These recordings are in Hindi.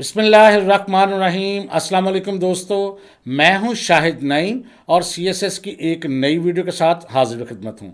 बिस्मिल्लाहिर्रहमानिर्रहीम। अस्सलाम वालेकुम दोस्तों, मैं हूं शाहिद नईम और सीएसएस की एक नई वीडियो के साथ हाजिर खिदमत हूं।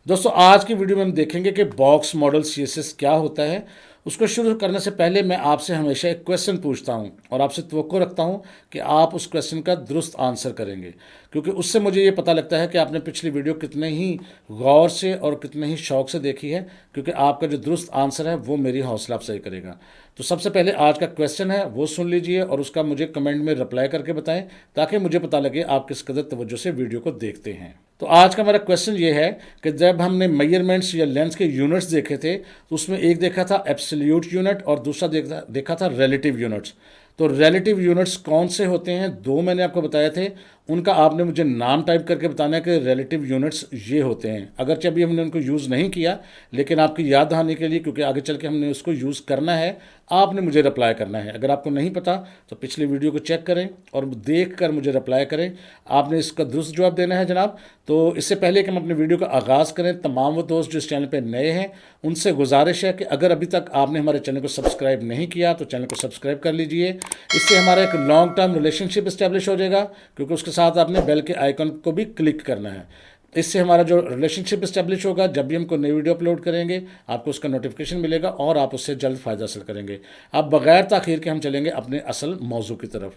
दोस्तों, आज की वीडियो में हम देखेंगे कि बॉक्स मॉडल सीएसएस क्या होता है। उसको शुरू करने से पहले मैं आपसे हमेशा एक क्वेश्चन पूछता हूं और आपसे तवक्को रखता हूं कि आप उस क्वेश्चन का दुरुस्त आंसर करेंगे, क्योंकि उससे मुझे ये पता लगता है कि आपने पिछली वीडियो कितने ही गौर से और कितने ही शौक से देखी है, क्योंकि आपका जो दुरुस्त आंसर है वो मेरी हौसला अफजाई करेगा। तो सबसे पहले आज का क्वेश्चन है वो सुन लीजिए और उसका मुझे कमेंट में रिप्लाई करके बताएं, ताकि मुझे पता लगे आप किस कदर तवज्जो से वीडियो को देखते हैं। तो आज का मेरा क्वेश्चन ये है कि जब हमने मेजरमेंट्स या लेंस के यूनिट्स देखे थे, तो उसमें एक देखा था एब्सोल्यूट यूनिट और दूसरा देखा था रिलेटिव यूनिट्स। तो रिलेटिव यूनिट्स कौन से होते हैं, दो मैंने आपको बताए थे। उनका आपने मुझे नाम टाइप करके बताना है कि रिलेटिव यूनिट्स ये होते हैं। अगरचे अभी हमने उनको यूज़ नहीं किया, लेकिन आपकी याद दहानी के लिए, क्योंकि आगे चल के हमने उसको यूज़ करना है, आपने मुझे रिप्लाई करना है। अगर आपको नहीं पता तो पिछली वीडियो को चेक करें और देख कर मुझे रिप्लाई करें। आपने इसका दुरुस्त जवाब देना है जनाब। तो इससे पहले कि हम अपने वीडियो का आगाज़ करें, तमाम वो दोस्त जो इस चैनल पर नए हैं उनसे गुजारिश है कि अगर अभी तक आपने हमारे चैनल को सब्सक्राइब नहीं किया तो चैनल को सब्सक्राइब कर लीजिए। इससे हमारा एक लॉन्ग टर्म रिलेशनशिप इस्टेब्लिश हो जाएगा, क्योंकि उसके साथ आपने बेल के आइकन को भी क्लिक करना है। इससे हमारा जो रिलेशनशिप इस्टेब्लिश होगा, जब भी हम कोई नई वीडियो अपलोड करेंगे आपको उसका नोटिफिकेशन मिलेगा और आप उससे जल्द फ़ायदा हासिल करेंगे। अब बगैर ताख़ीर के हम चलेंगे अपने असल मौजू की तरफ।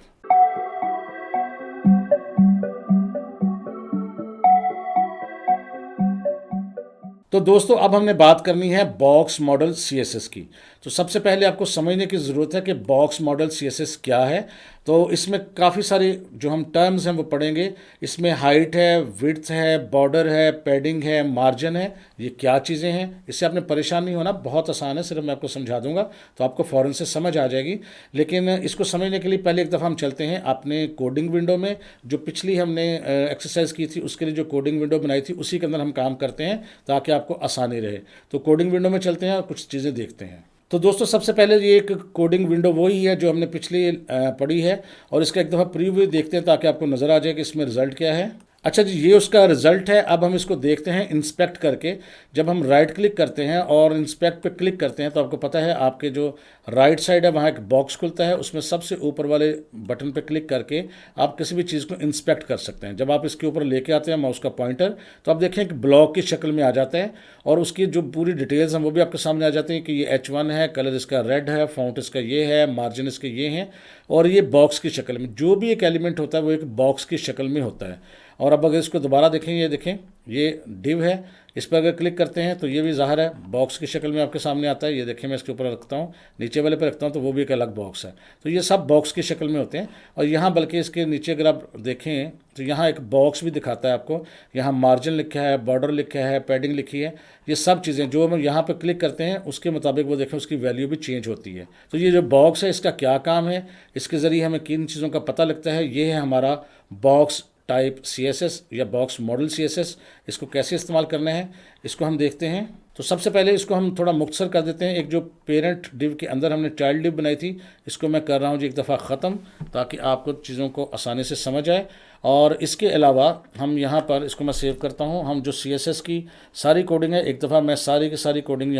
तो दोस्तों, अब हमने बात करनी है बॉक्स मॉडल सीएसएस की। तो सबसे पहले आपको समझने की ज़रूरत है कि बॉक्स मॉडल सीएसएस क्या है। तो इसमें काफ़ी सारी जो हम टर्म्स हैं वो पढ़ेंगे। इसमें हाइट है, विड्थ है, बॉर्डर है, पैडिंग है, मार्जिन है। ये क्या चीज़ें हैं, इससे आपने परेशान नहीं होना, बहुत आसान है, सिर्फ मैं आपको समझा दूंगा तो आपको फ़ौरन से समझ आ जाएगी। लेकिन इसको समझने के लिए पहले एक दफ़ा हम चलते हैं अपने कोडिंग विंडो में। जो पिछली हमने एक्सरसाइज की थी उसके लिए जो कोडिंग विंडो बनाई थी उसी के अंदर हम काम करते हैं, ताकि आपको आसानी रहे। तो कोडिंग विंडो में चलते हैं और कुछ चीज़ें देखते हैं। तो दोस्तों, सबसे पहले ये एक कोडिंग विंडो वही है जो हमने पिछली पढ़ी है, और इसका एक दफ़ा प्रीव्यू देखते हैं ताकि आपको नज़र आ जाए कि इसमें रिज़ल्ट क्या है। अच्छा जी, ये उसका रिज़ल्ट है। अब हम इसको देखते हैं इंस्पेक्ट करके। जब हम राइट क्लिक करते हैं और इंस्पेक्ट पे क्लिक करते हैं तो आपको पता है आपके जो राइट साइड है वहाँ एक बॉक्स खुलता है, उसमें सबसे ऊपर वाले बटन पे क्लिक करके आप किसी भी चीज़ को इंस्पेक्ट कर सकते हैं। जब आप इसके ऊपर लेके आते हैं माउस का पॉइंटर, तो आप देखें कि ब्लॉक की शक्ल में आ जाता है और उसकी जो पूरी डिटेल्स हैं वो भी आपके सामने आ जाती हैं कि ये H1 है, कलर इसका रेड है, फॉन्ट इसका ये है, मार्जिन इसके ये हैं, और ये बॉक्स की शक्ल में जो भी एक एलिमेंट होता है वो एक बॉक्स की शक्ल में होता है। और अब अगर इसको दोबारा देखें, ये देखें ये डिव है, इस पर अगर क्लिक करते हैं तो ये भी ज़ाहिर है बॉक्स की शक्ल में आपके सामने आता है। ये देखें, मैं इसके ऊपर रखता हूँ, नीचे वाले पर रखता हूँ तो वो भी एक अलग बॉक्स है। तो ये सब बॉक्स की शक्ल में होते हैं। और यहाँ बल्कि इसके नीचे अगर आप देखें तो यहाँ एक बॉक्स भी दिखाता है आपको। यहाँ मार्जिन लिखा है, बॉर्डर लिखा है, पैडिंग लिखी है। ये सब चीज़ें जो हम यहाँ पर क्लिक करते हैं उसके मुताबिक वो देखें उसकी वैल्यू भी चेंज होती है। तो ये जो बॉक्स है इसका क्या काम है, इसके ज़रिए हमें किन चीज़ों का पता लगता है, ये है हमारा बॉक्स टाइप सीएसएस या बॉक्स मॉडल सीएसएस। इसको कैसे इस्तेमाल करना है इसको हम देखते हैं। तो सबसे पहले इसको हम थोड़ा मुख्तसर कर देते हैं। एक जो पेरेंट डिव के अंदर हमने चाइल्ड डिव बनाई थी, इसको मैं कर रहा हूँ जी एक दफ़ा ख़त्म, ताकि आपको चीज़ों को आसानी से समझ आए। और इसके अलावा हम यहाँ पर इसको मैं सेव करता हूँ। हम जो सीएसएस की सारी कोडिंग है, एक दफ़ा मैं सारी की सारी कोडिंग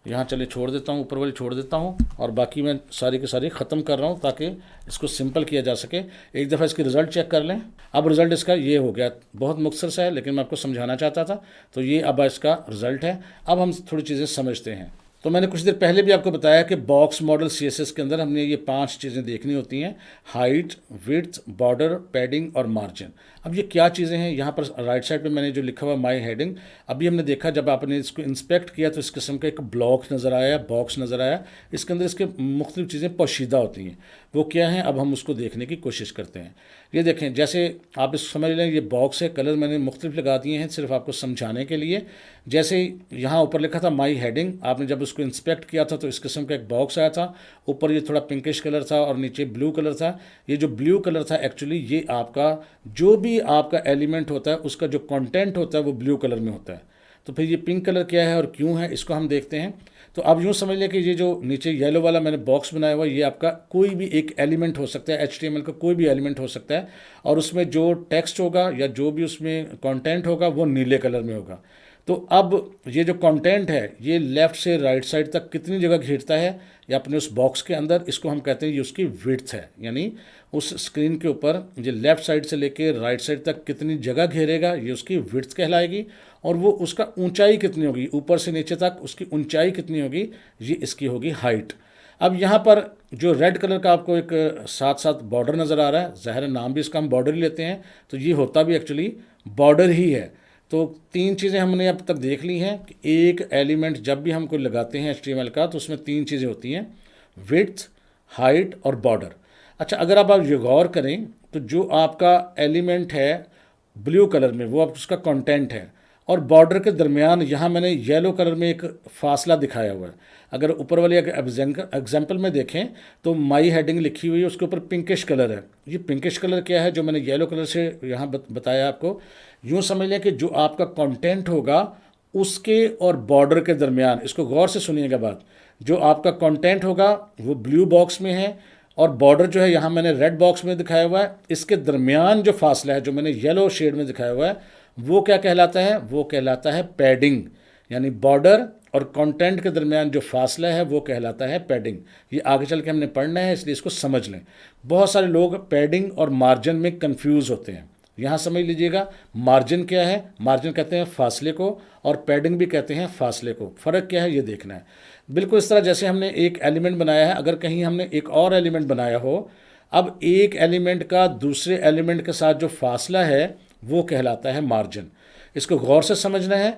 यहाँ चले छोड़ देता हूँ, ऊपर वाली छोड़ देता हूँ, और बाकी मैं सारी की सारी ख़त्म कर रहा हूँ ताकि इसको सिंपल किया जा सके। एक दफ़ा इसकी रिज़ल्ट चेक कर लें। अब रिज़ल्ट इसका ये हो गया, बहुत मुख्तसर सा है लेकिन मैं आपको समझाना चाहता था। तो ये अब इसका रिज़ल्ट है। अब हम थोड़ी चीज़ें समझते हैं। तो मैंने कुछ देर पहले भी आपको बताया कि बॉक्स मॉडल सीएसएस के अंदर हमने ये 5 चीज़ें देखनी होती हैं: हाइट, विड्थ, बॉर्डर, पैडिंग और मार्जिन। अब ये क्या चीज़ें हैं, यहाँ पर राइट साइड पे मैंने जो लिखा हुआ माई हेडिंग, अभी हमने देखा जब आपने इसको इंस्पेक्ट किया तो इस किस्म का एक ब्लॉक नज़र आया, बॉक्स नज़र आया। इसके अंदर इसके मुख्तलिफ चीज़ें पोशीदा होती हैं। वो क्या हैं, अब हम उसको देखने की कोशिश करते हैं। ये देखें, जैसे आप इसको समझ लें, ये बॉक्स है, कलर मैंने मुख्तलिफ लगा दिए हैं सिर्फ आपको समझाने के लिए। जैसे यहाँ ऊपर लिखा था माई हेडिंग, आपने जब उसको इंस्पेक्ट किया था तो इस किस्म का एक बॉक्स आया था। ऊपर ये थोड़ा पिंकिश कलर था और नीचे ब्लू कलर था। ये जो ब्लू कलर था एक्चुअली ये आपका जो भी आपका एलिमेंट होता है उसका जो कंटेंट होता है वो ब्लू कलर में होता है। तो फिर ये पिंक कलर क्या है और क्यों है, इसको हम देखते हैं। तो अब यूँ समझ लें कि ये जो नीचे येलो वाला मैंने बॉक्स बनाया हुआ ये आपका कोई भी एक एलिमेंट हो सकता है, HTML का कोई भी एलिमेंट हो सकता है, और उसमें जो टेक्स्ट होगा या जो भी उसमें कंटेंट होगा वो नीले कलर में होगा। तो अब ये जो कंटेंट है ये लेफ़्ट से राइट साइड तक कितनी जगह घेरता है या अपने उस बॉक्स के अंदर, इसको हम कहते हैं ये उसकी विड्थ है। यानी उस स्क्रीन के ऊपर ये लेफ़्ट साइड से लेके राइट साइड तक कितनी जगह घेरेगा ये उसकी विड्थ कहलाएगी। और वो उसका ऊंचाई कितनी होगी, ऊपर से नीचे तक उसकी ऊंचाई कितनी होगी, ये इसकी होगी हाइट। अब यहाँ पर जो रेड कलर का आपको एक साथ साथ बॉर्डर नज़र आ रहा है, ज़ाहिर नाम भी इसका हम बॉर्डर ही लेते हैं, तो ये होता भी एक्चुअली बॉर्डर ही है। तो तीन चीज़ें हमने अब तक देख ली हैं कि एक एलिमेंट जब भी हम कोई लगाते हैं HTML का तो उसमें तीन चीज़ें होती हैं, विड्थ, हाइट और बॉर्डर। अच्छा, अगर आप ये गौर करें तो जो आपका एलिमेंट है ब्लू कलर में वो आप उसका कंटेंट है, और बॉर्डर के दरमियान यहाँ मैंने येलो कलर में एक फासला दिखाया हुआ है। अगर ऊपर वाले एग्जाम्पल में देखें तो माई हेडिंग लिखी हुई है, उसके ऊपर पिंकिश कलर है। ये पिंकिश कलर क्या है जो मैंने येलो कलर से यहाँ बताया आपको, यूँ समझ लें कि जो आपका कंटेंट होगा उसके और बॉर्डर के दरमियान, इसको गौर से सुनिएगा बात, जो आपका कंटेंट होगा वो ब्लू बॉक्स में है और बॉर्डर जो है यहाँ मैंने रेड बॉक्स में दिखाया हुआ है, इसके दरमियान जो फासला है जो मैंने येलो शेड में दिखाया हुआ है वो क्या कहलाता है, वो कहलाता है पैडिंग। यानी बॉर्डर और कंटेंट के दरमियान जो फासला है वो कहलाता है पैडिंग। ये आगे चल के हमने पढ़ना है, इसलिए इसको समझ लें। बहुत सारे लोग पैडिंग और मार्जिन में कंफ्यूज होते हैं। यहाँ समझ लीजिएगा, मार्जिन क्या है, मार्जिन कहते हैं फासले को और पैडिंग भी कहते हैं फासले को। फ़र्क क्या है ये देखना है। बिल्कुल इस तरह जैसे हमने एक एलिमेंट बनाया है, अगर कहीं हमने एक और एलिमेंट बनाया हो, अब एक एलिमेंट का दूसरे एलिमेंट के साथ जो फासला है वो कहलाता है मार्जिन। इसको गौर से समझना है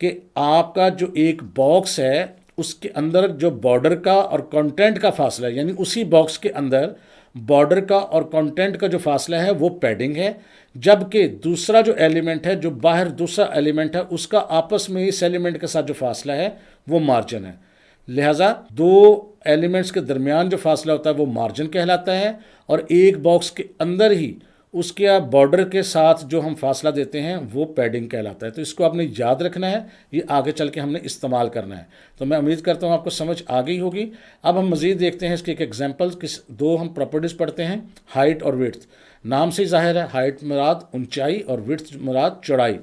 कि आपका जो एक बॉक्स है उसके अंदर जो बॉर्डर का और कंटेंट का फासला है, यानी उसी बॉक्स के अंदर बॉर्डर का और कंटेंट का जो फासला है वो पैडिंग है, जबकि दूसरा जो एलिमेंट है, जो बाहर दूसरा एलिमेंट है, उसका आपस में इस एलिमेंट के साथ जो फासला है वो मार्जिन है। लिहाजा दो एलिमेंट्स के दरमियान जो फासला होता है वो मार्जिन कहलाता है, और एक बॉक्स के अंदर ही उसके बॉर्डर के साथ जो हम फासला देते हैं वो पैडिंग कहलाता है। तो इसको आपने याद रखना है, ये आगे चल के हमने इस्तेमाल करना है। तो मैं उम्मीद करता हूँ आपको समझ आ गई होगी। अब हम मज़ीद देखते हैं इसके एक एग्जाम्पल, दो हम प्रॉपर्टीज़ पढ़ते हैं, हाइट और विड्थ। नाम से ही जाहिर है, हाइट मुराद ऊंचाई और विड्थ मुराद चौड़ाई।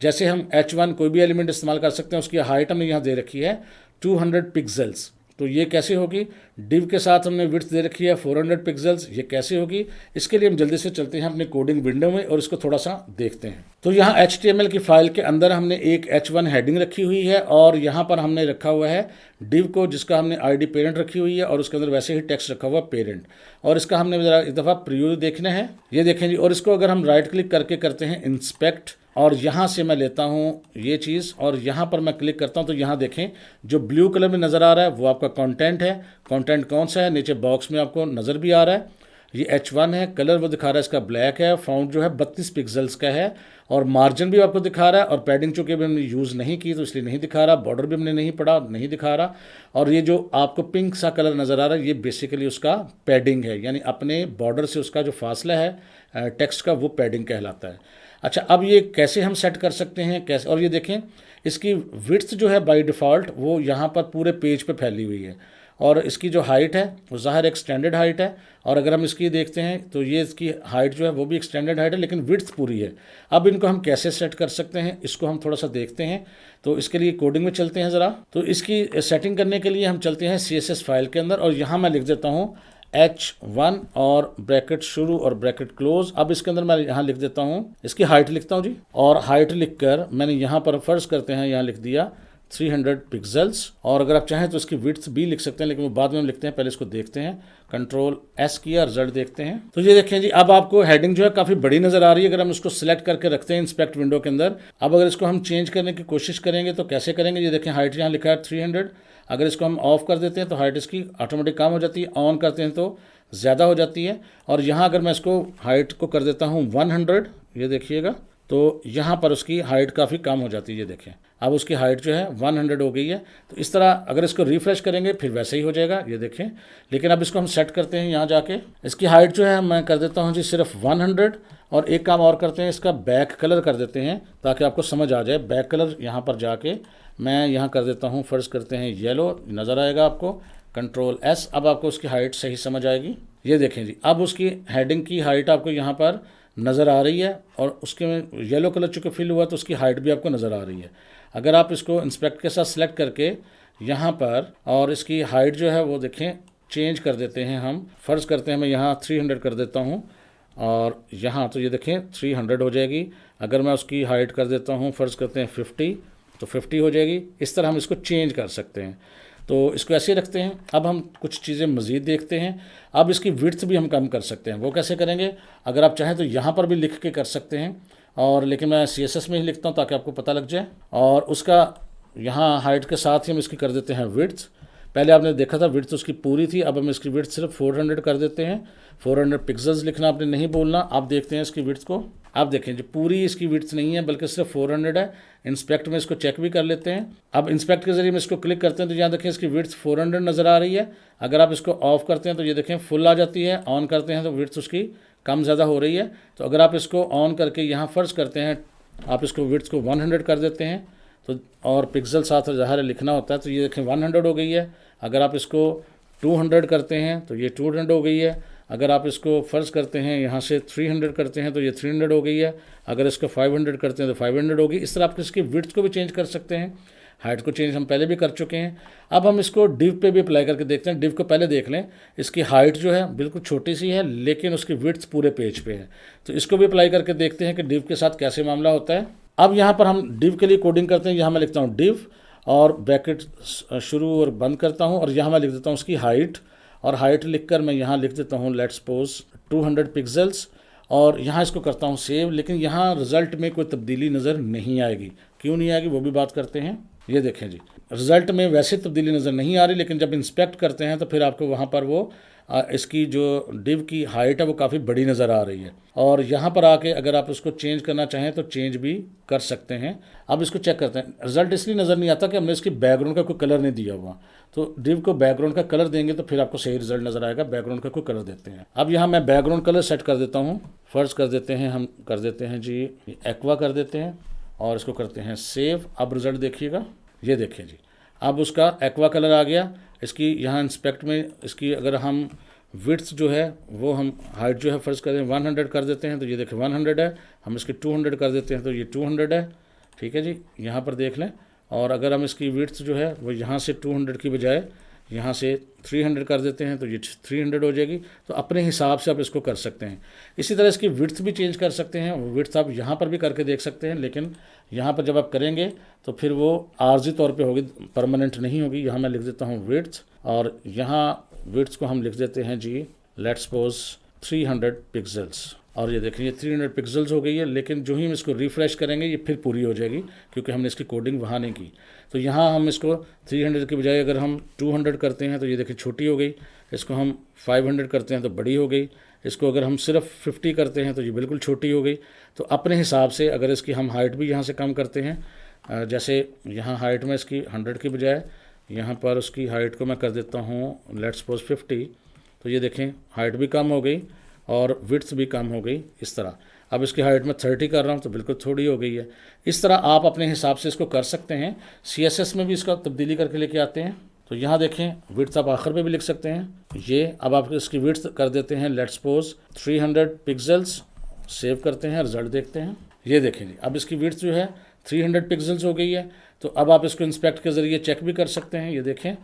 जैसे हम H1 कोई भी एलिमेंट इस्तेमाल कर सकते हैं, उसकी हाइट हमने यहाँ दे रखी है 200 पिक्सल्स, तो ये कैसे होगी। डिव के साथ हमने विड्थ दे रखी है 400 पिक्सल्स, ये कैसे होगी। इसके लिए हम जल्दी से चलते हैं अपने कोडिंग विंडो में और इसको थोड़ा सा देखते हैं। तो यहाँ HTML की फाइल के अंदर हमने एक H1 हेडिंग रखी हुई है और यहाँ पर हमने रखा हुआ है डिव को, जिसका हमने ID पेरेंट रखी हुई है और उसके अंदर वैसे ही टेक्स्ट रखा हुआ पेरेंट, और इसका हमने ज़रा एक दफ़ा प्रीव्यू देखना है। ये देखें जी, और इसको अगर हम राइट क्लिक करके करते हैं इंस्पेक्ट, और यहाँ से मैं लेता हूँ ये चीज़ और यहाँ पर मैं क्लिक करता हूँ, तो यहाँ देखें जो ब्लू कलर में नज़र आ रहा है वो आपका कंटेंट है। कंटेंट कौन सा है, नीचे बॉक्स में आपको नज़र भी आ रहा है, ये H1 है। कलर वो दिखा रहा है इसका ब्लैक है, फाउंड जो है 32 पिक्सल्स का है, और मार्जिन भी आपको दिखा रहा है, और पैडिंग चूँकि अभी हमने यूज़ नहीं की तो इसलिए नहीं दिखा रहा, बॉर्डर भी हमने नहीं पढ़ा, नहीं दिखा रहा। और ये जो आपको पिंक सा कलर नज़र आ रहा है ये बेसिकली उसका पैडिंग है, यानी अपने बॉर्डर से उसका जो फासला है टेक्स्ट का वो पैडिंग कहलाता है। अच्छा, अब ये कैसे हम सेट कर सकते हैं, कैसे, और ये देखें इसकी विड्थ जो है बाय डिफ़ॉल्ट वो यहाँ पर पूरे पेज पे फैली हुई है, और इसकी जो हाइट है वो ज़ाहिर एक स्टैंडर्ड हाइट है। और अगर हम इसकी देखते हैं तो ये इसकी हाइट जो है वो भी एक स्टैंडर्ड हाइट है, लेकिन विड्थ पूरी है। अब इनको हम कैसे सेट कर सकते हैं इसको हम थोड़ा सा देखते हैं। तो इसके लिए कोडिंग में चलते हैं ज़रा। तो इसकी सेटिंग करने के लिए हम चलते हैं CSS फाइल के अंदर, और यहाँ मैं लिख देता हूँ H1 और ब्रैकेट शुरू और ब्रैकेट क्लोज। अब इसके अंदर मैं यहाँ लिख देता हूँ, इसकी हाइट लिखता हूँ जी, और हाइट लिखकर मैंने यहाँ पर फर्ज करते हैं यहाँ लिख दिया 300 पिक्सल्स, और अगर आप चाहें तो इसकी विड्थ भी लिख सकते हैं, लेकिन वो बाद में हम लिखते हैं, पहले इसको देखते हैं। कंट्रोल S किया, रिजल्ट देखते हैं। तो ये देखें जी, अब आपको हेडिंग जो है काफ़ी बड़ी नज़र आ रही है अगर हम इसको सिलेक्ट करके रखते हैं इंस्पेक्ट विंडो के अंदर। अब अगर इसको हम चेंज करने की कोशिश करेंगे तो कैसे करेंगे, ये देखें हाइट यहाँ लिखा है 300, अगर इसको हम ऑफ कर देते हैं तो हाइट इसकी ऑटोमेटिक कम हो जाती है, ऑन करते हैं तो ज़्यादा हो जाती है। और यहाँ अगर मैं इसको हाइट को कर देता हूँ 100, ये देखिएगा, तो यहाँ पर उसकी हाइट काफ़ी कम हो जाती है। ये देखें अब उसकी हाइट जो है 100 हो गई है। तो इस तरह अगर इसको रिफ़्रेश करेंगे फिर वैसे ही हो जाएगा, ये देखें। लेकिन अब इसको हम सेट करते हैं, यहाँ जाके इसकी हाइट जो है मैं कर देता हूँ जी सिर्फ 100, और एक काम और करते हैं, इसका बैक कलर कर देते हैं ताकि आपको समझ आ जाए। बैक कलर यहाँ पर जाके मैं यहाँ कर देता हूँ, फ़र्ज़ करते हैं येलो, नज़र आएगा आपको, कंट्रोल S। अब आपको उसकी हाइट सही समझ आएगी। ये देखें जी, अब उसकी हेडिंग की हाइट आपको यहाँ पर नज़र आ रही है और उसके में येलो कलर चूँकि फिल हुआ तो उसकी हाइट भी आपको नज़र आ रही है। अगर आप इसको इंस्पेक्ट के साथ सेलेक्ट करके यहाँ पर और इसकी हाइट जो है वो देखें चेंज कर देते हैं, हम फ़र्ज़ करते हैं मैं यहाँ 300 कर देता हूँ और यहाँ तो ये देखें 300 हो जाएगी। अगर मैं उसकी हाइट कर देता हूँ फ़र्ज़ करते हैं 50 तो 50 हो जाएगी। इस तरह हम इसको चेंज कर सकते हैं। तो इसको ऐसे ही रखते हैं। अब हम कुछ चीज़ें मज़ीद देखते हैं। अब इसकी विड्थ भी हम कम कर सकते हैं। वो कैसे करेंगे? अगर आप चाहें तो यहाँ पर भी लिख के कर सकते हैं और लेकिन मैं CSS में ही लिखता हूँ ताकि आपको पता लग जाए। और उसका यहाँ हाइट के साथ ही हम इसकी कर देते हैं विड्थ। पहले आपने देखा था विड्थ उसकी पूरी थी, अब हम इसकी विड्थ सिर्फ 400 कर देते हैं। 400 पिक्सल्स लिखना आपने नहीं बोलना। आप देखते हैं इसकी विड्थ को, आप देखें जो पूरी इसकी विड्थ नहीं है बल्कि सिर्फ 400 है। इंस्पेक्ट में इसको चेक भी कर लेते हैं। अब इंस्पेक्ट के जरिए हम इसको क्लिक करते हैं तो यहाँ देखें इसकी विड्थ 400 नज़र आ रही है। अगर आप इसको ऑफ करते हैं तो ये देखें फुल आ जाती है, ऑन करते हैं तो विड्थ उसकी कम ज़्यादा हो रही है। तो अगर आप इसको ऑन करके यहाँ फ़र्ज़ करते हैं आप इसको विड्थ को 100 कर देते हैं तो और पिक्सल साथ ज़ाहिर लिखना होता है तो ये देखें 100 हो गई है। अगर आप इसको 200 करते हैं तो ये 200 हो गई है। अगर आप इसको फ़र्ज़ करते हैं यहाँ से 300 करते हैं तो ये 300 हो गई है। अगर इसको 500 करते हैं तो 500 होगी। इस तरह आप इसकी विड्थ को भी चेंज कर सकते हैं। हाइट को चेंज हम पहले भी कर चुके हैं। अब हम इसको डिव पे भी अप्लाई करके देखते हैं। डिव को पहले देख लें, इसकी हाइट जो है बिल्कुल छोटी सी है लेकिन उसकी विड्थ पूरे पेज पे है। तो इसको भी अप्लाई करके देखते हैं कि डिव के साथ कैसे मामला होता है। अब यहाँ पर हम डिव के लिए कोडिंग करते हैं। यहाँ मैं लिखता हूँ डिव और ब्रैकेट शुरू और बंद करता हूँ और यहाँ मैं लिख देता हूँ उसकी हाइट और हाइट लिखकर मैं यहाँ लिख देता हूँ लेट्स सपोज 200 पिक्सल्स और यहाँ इसको करता हूँ सेव। लेकिन यहाँ रिज़ल्ट में कोई तब्दीली नज़र नहीं आएगी। क्यों नहीं आएगी वो भी बात करते हैं। ये देखें जी, रिज़ल्ट में वैसे तब्दीली नज़र नहीं आ रही लेकिन जब इंस्पेक्ट करते हैं तो फिर आपको वहाँ पर वो इसकी जो डिव की हाइट है वो काफ़ी बड़ी नज़र आ रही है। और यहाँ पर आके अगर आप उसको चेंज करना चाहें तो चेंज भी कर सकते हैं। अब इसको चेक करते हैं। रिज़ल्ट इसलिए नज़र नहीं आता कि हमने इसकी बैकग्राउंड का कोई कलर नहीं दिया हुआ। तो डिव को बैकग्राउंड का कलर देंगे तो फिर आपको सही रिज़ल्ट नज़र आएगा। बैकग्राउंड का कोई कलर देते हैं। अब यहाँ मैं बैकग्राउंड कलर सेट कर देता हूँ। फ़र्ज़ कर देते हैं हम कर देते हैं जी एक्वा कर देते हैं और इसको करते हैं सेव। अब रिज़ल्ट देखिएगा, ये देखिए जी, अब उसका एक्वा कलर आ गया। इसकी यहाँ इंस्पेक्ट में इसकी अगर हम विड्थ जो है वो हम हाइट जो है फ़र्ज़ करें 100 कर देते हैं तो ये देखें 100 है। हम इसकी 200 कर देते हैं तो ये 200 है। ठीक है जी, यहाँ पर देख लें। और अगर हम इसकी विड्थ जो है वो यहाँ से 200 की बजाय यहाँ से 300 कर देते हैं तो ये 300 हो जाएगी। तो अपने हिसाब से आप इसको कर सकते हैं। इसी तरह इसकी विड्थ भी चेंज कर सकते हैं। विड्थ आप यहाँ पर भी करके देख सकते हैं लेकिन यहाँ पर जब आप करेंगे तो फिर वो आर्जी तौर पे होगी, परमानेंट नहीं होगी। यहाँ मैं लिख देता हूँ विड्थ और यहाँ विड्थ को हम लिख देते हैं जी लेट्स सपोज 300 पिक्सल्स और ये देखें ये 300 पिक्सल्स हो गई है। लेकिन जो ही हम इसको रिफ़्रेश करेंगे ये फिर पूरी हो जाएगी क्योंकि हमने इसकी कोडिंग वहाँ नहीं की। तो यहाँ हम इसको 300 की बजाय अगर हम 200 करते हैं तो ये देखिए छोटी हो गई। इसको हम 500 करते हैं तो बड़ी हो गई। इसको अगर हम सिर्फ 50 करते हैं तो ये बिल्कुल छोटी हो गई। तो अपने हिसाब से अगर इसकी हम हाइट भी यहाँ से कम करते हैं, जैसे यहाँ हाइट में इसकी 100 की बजाय यहाँ पर उसकी हाइट को मैं कर देता हूँ लेट्स सपोज 50, तो ये देखें हाइट भी कम हो गई और विड्थ भी कम हो गई। इस तरह अब इसकी हाइट में 30 कर रहा हूँ तो बिल्कुल थोड़ी हो गई है। इस तरह आप अपने हिसाब से इसको कर सकते हैं। CSS में भी इसका तब्दीली करके लेके आते हैं। तो यहाँ देखें विड्थ आप आखिर में भी लिख सकते हैं। ये अब आप इसकी विड्थ कर देते हैं लेट्स सपोज 300 पिक्सल्स, सेव करते हैं, रिजल्ट देखते हैं। ये देखें जी, अब इसकी विड्थ जो है 300 पिक्सल्स हो गई है। तो अब आप इसको इंस्पेक्ट के ज़रिए चेक भी कर सकते हैं। ये देखें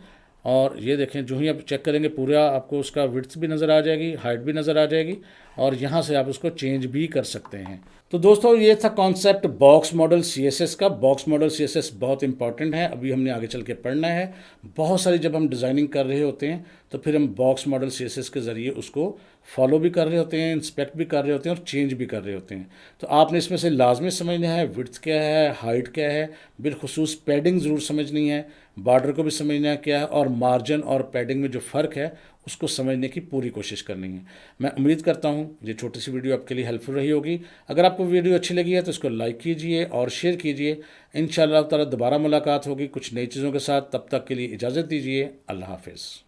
और ये देखें जो ही आप चेक करेंगे पूरा आपको उसका विड्थ भी नज़र आ जाएगी, हाइट भी नज़र आ जाएगी और यहाँ से आप उसको चेंज भी कर सकते हैं। तो दोस्तों ये था कॉन्सेप्ट बॉक्स मॉडल CSS का। बॉक्स मॉडल CSS बहुत इंपॉर्टेंट है, अभी हमने आगे चल के पढ़ना है। बहुत सारी जब हम डिज़ाइनिंग कर रहे होते हैं तो फिर हम बॉक्स मॉडल CSS के ज़रिए उसको फॉलो भी कर रहे होते हैं, इंस्पेक्ट भी कर रहे होते हैं और चेंज भी कर रहे होते हैं। तो आपने इसमें से लाजमी समझना है विड्थ क्या है, हाइट क्या है, बिलखुसूस पैडिंग ज़रूर समझनी है, बॉर्डर को भी समझना है क्या है और मार्जिन और पैडिंग में जो फ़र्क है उसको समझने की पूरी कोशिश करनी है। मैं उम्मीद करता हूँ ये छोटी सी वीडियो आपके लिए हेल्पफुल रही होगी। अगर आपको वीडियो अच्छी लगी है तो इसको लाइक कीजिए और शेयर कीजिए। इंशाअल्लाह ताला दोबारा मुलाकात होगी कुछ नई चीज़ों के साथ। तब तक के लिए इजाज़त दीजिए। अल्लाह हाफ़िज़।